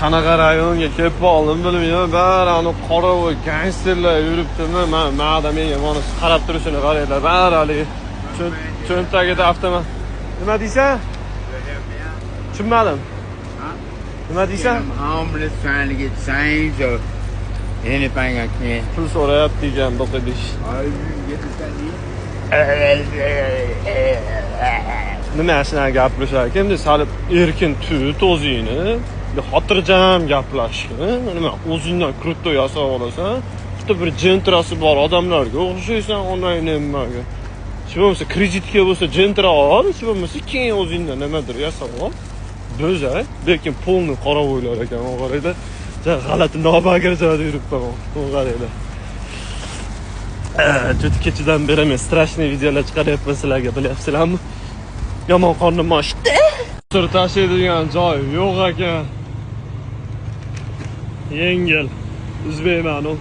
qanaqa rayonga kelib qoldim bilmayman. Bari ana qora va gangsterlar yuribdimi? Ma'da menga mana qarab turishini qaranglar. Bari haligi cho'ntagida avtomat. Nima deysan? Tushunmadim. Nima deysan? I'm just trying to get change or anything I can. Pul so'rayapti ekan bu qidish. Nima shunaqa gapirishar ekan? Sal erkin tut o'zingni. Xotirjam gaplashgin. Nima o'zingdan kruto yasab olasan? Bitta bir jentrasi bor odamlarga o'xshaysan onlayn nimaga. Shu bo'lsa kreditga bo'lsa jentra ol, shu bo'lmasa keyin o'zingdan nimadir yasab ol. Bo'za, lekin polni qora o'ylar ekan, o'g'rayda. G'alati nobagirjada yuribman, o'g'rayda. Juda kechadan beri men strashniy videolar chiqaryapman sizlarga, bilyapsizlarmi? Yomon qornim ochdi. Sir tashlaydigan joy yo'q ekan. Yengil. Uzbekman u.